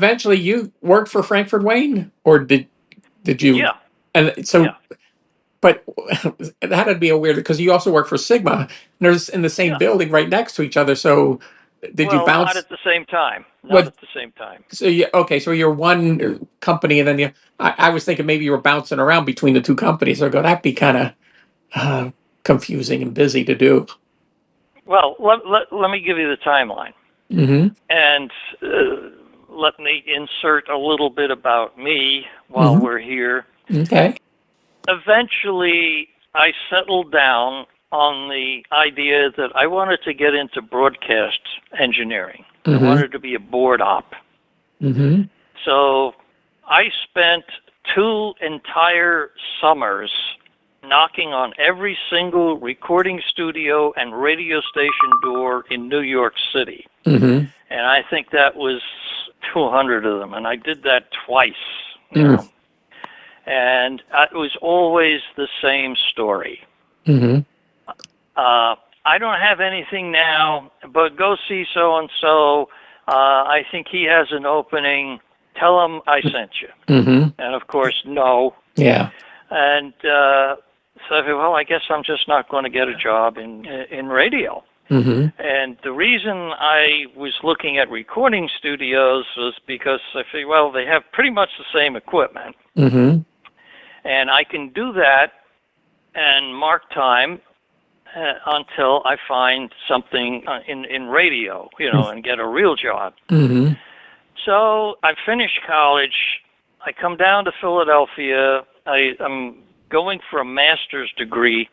eventually you worked for Frankfurt Wayne, or did you? Yeah, And so, yeah, but that had to be a weird because you also work for Sigma. And there's in the same yeah. building right next to each other. So did you Well, not bounce? at the same time. Not What? at the same time. So you okay? So you're one company, and then you. I was thinking maybe you were bouncing around between the two companies. So I go, that'd be kind of uh, confusing and busy to do. Well, let me give you the timeline. Mm-hmm. And let me insert a little bit about me while Mm-hmm. we're here. Okay. Eventually, I settled down on the idea that I wanted to get into broadcast engineering. I Mm-hmm. wanted to be a board op. Mm-hmm. So I spent 2 entire summers knocking on every single recording studio and radio station door in New York City. Mm-hmm. And I think that was 200 of them. And I did that twice, you Mm-hmm. know. And it was always the same story. Mm-hmm. I don't have anything now, but go see so and so. I think he has an opening. Tell him I sent you. Mm-hmm. And of course, no. Yeah. And so I said, well, I guess I'm just not going to get a job in radio. Mm-hmm. And the reason I was looking at recording studios was because I figured, well, they have pretty much the same equipment. Mm-hmm. And I can do that and mark time until I find something in radio, and get a real job. Mm-hmm. So I finished college. I come down to Philadelphia. I'm going for a master's degree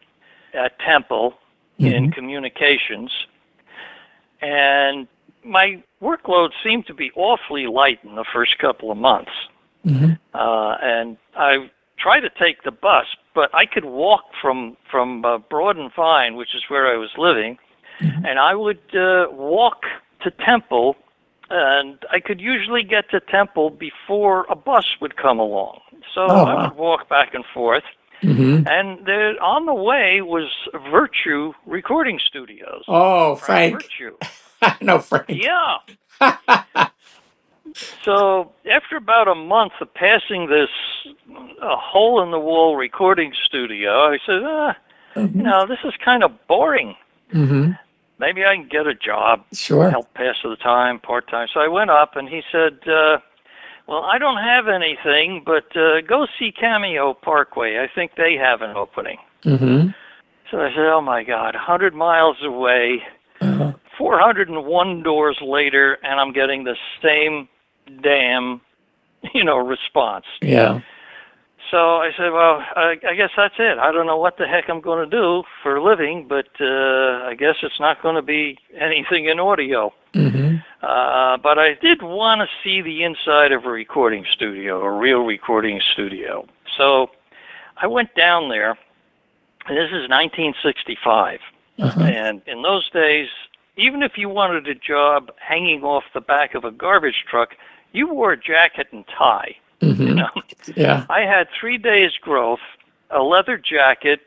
at Temple in communications. And my workload seemed to be awfully light in the first couple of months. Mm-hmm. And I tried to take the bus, but I could walk from Broad and Vine, which is where I was living, and I would walk to Temple, and I could usually get to Temple before a bus would come along. So I would walk back and forth. Mm-hmm. And there, on the way was Virtue Recording Studios. Oh, Frank Frank. Virtue. I know Frank. Yeah. So after about a month of passing this hole-in-the-wall recording studio, I said, this is kind of boring. Mm-hmm. Maybe I can get a job, Sure. help pass the time, part-time. So I went up, and he said, well, I don't have anything, but go see Cameo Parkway. I think they have an opening. Mm-hmm. So I said, oh, my God, 100 miles away, 401 doors later, and I'm getting the same damn, response. Yeah. So I said, well, I guess that's it. I don't know what the heck I'm going to do for a living, but I guess it's not going to be anything in audio. Mm-hmm. But I did want to see the inside of a recording studio, a real recording studio. So I went down there, and this is 1965. And in those days, even if you wanted a job hanging off the back of a garbage truck, you wore a jacket and tie. Mm-hmm. Yeah. I had 3 days growth, a leather jacket,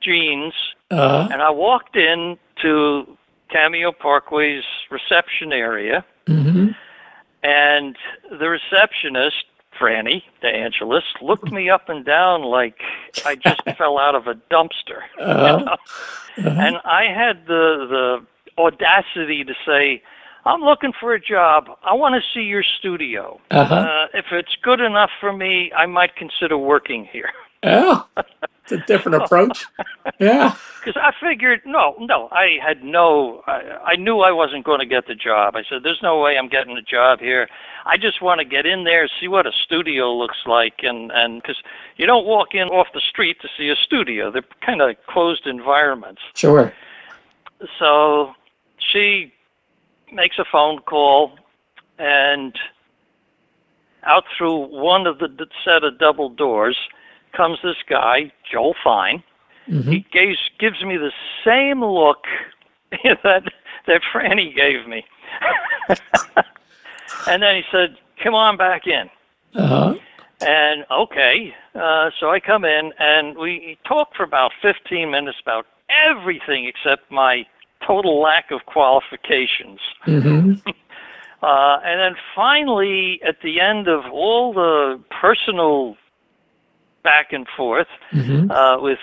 jeans, and I walked in to Cameo Parkway's reception area, and the receptionist, Franny DeAngelis, looked me up and down like I just fell out of a dumpster. And I had the audacity to say, I'm looking for a job. I want to see your studio. If it's good enough for me, I might consider working here. Oh, it's a different approach. Yeah. Because I figured, I knew I wasn't going to get the job. I said, there's no way I'm getting a job here. I just want to get in there, see what a studio looks like. And because you don't walk in off the street to see a studio. They're kind of closed environments. Sure. So she makes a phone call, and out through one of the set of double doors comes this guy, Joel Fine. He gives me the same look that Franny gave me. And then he said, come on back in. And okay, so I come in, and we talked for about 15 minutes about everything except my total lack of qualifications. And then finally, at the end of all the personal back and forth, with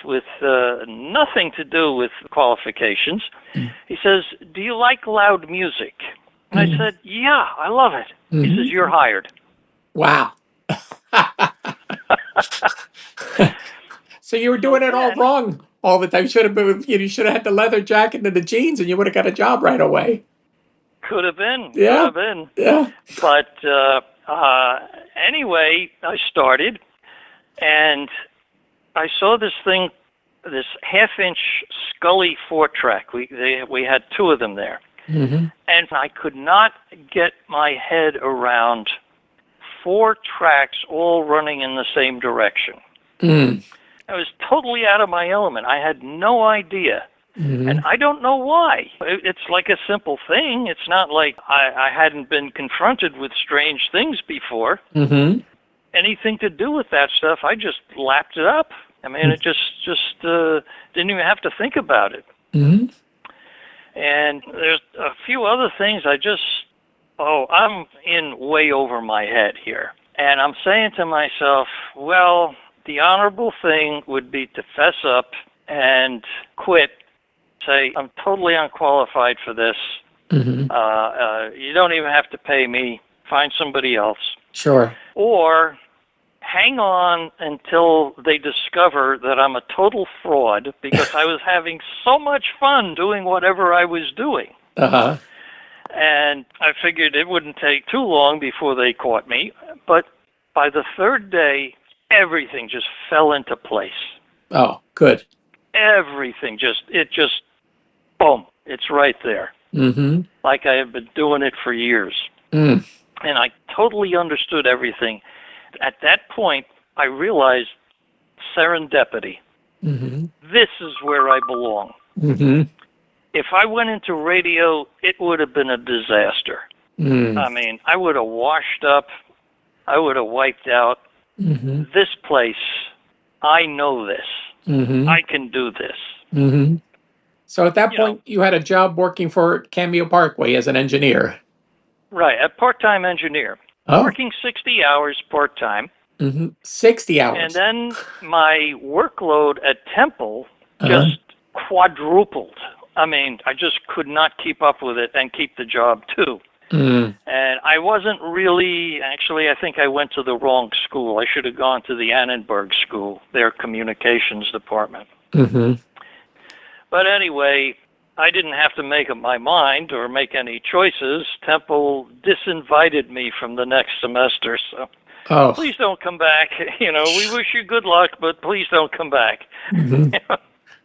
nothing to do with qualifications, he says, "Do you like loud music?" And I said, "Yeah, I love it." He says, "You're hired." Wow. So you were doing it all wrong all the time. You should have had the leather jacket and the jeans, and you would have got a job right away. Could have been. Yeah. Could have been. Yeah. But anyway, I started, and I saw this thing, this half-inch Scully 4-track. We had two of them there. And I could not get my head around 4 tracks all running in the same direction. I was totally out of my element. I had no idea. And I don't know why. It's like a simple thing. It's not like I hadn't been confronted with strange things before. Anything to do with that stuff, I just lapped it up. I mean, it just didn't even have to think about it. And there's a few other things I'm in way over my head here. And I'm saying to myself, well, the honorable thing would be to fess up and quit. Say, I'm totally unqualified for this. You don't even have to pay me. Find somebody else. Sure. Or hang on until they discover that I'm a total fraud because I was having so much fun doing whatever I was doing. And I figured it wouldn't take too long before they caught me. But by the third day, everything just fell into place. Oh, good. Everything just, boom, it's right there. Like I have been doing it for years. And I totally understood everything. At that point, I realized serendipity. This is where I belong. If I went into radio, it would have been a disaster. I mean, I would have washed up. I would have wiped out. This place, I know this. I can do this. So at that point, you had a job working for Cameo Parkway as an engineer. Right, a part-time engineer. Working 60 hours part-time. 60 hours. And then my workload at Temple just quadrupled. I mean, I just could not keep up with it and keep the job too. And I wasn't really, actually, I think I went to the wrong school. I should have gone to the Annenberg School, their communications department. But anyway, I didn't have to make up my mind or make any choices. Temple disinvited me from the next semester, so please don't come back. You know, we wish you good luck, but please don't come back.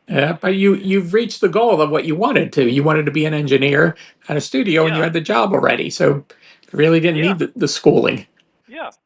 Yeah, but you've reached the goal of what you wanted to. You wanted to be an engineer at a studio, and you had the job already, so you really didn't need the schooling.